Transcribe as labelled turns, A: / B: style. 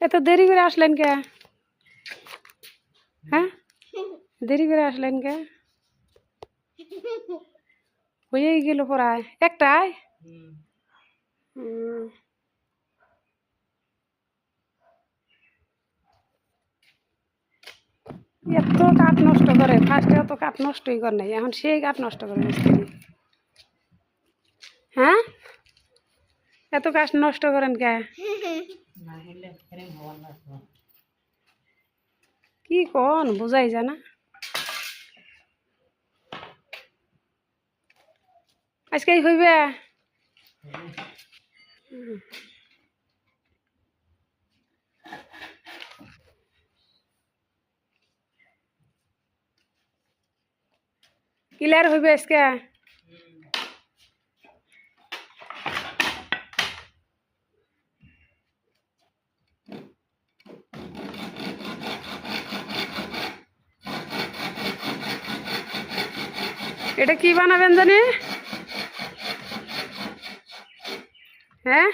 A: এত দেরি করে আসলেন কে? হ্যাঁ, দেরি করে আসলেন কে? হয়েই গেল প্রায় একটাই। এত কাঠ নষ্ট করে, ফার্স্টে অত কাঠ নষ্টই করে নাই, এখন সেই কাঠ নষ্ট করে মিস্ত্রি। হ্যাঁ, এত কাঠ নষ্ট করেন কে? কি কোন বুঝাই জানা। আজকেই হইবে। ক্লিয়ার হইবে আজকে। এটা কি বানাবেন জানি? হ্যাঁ,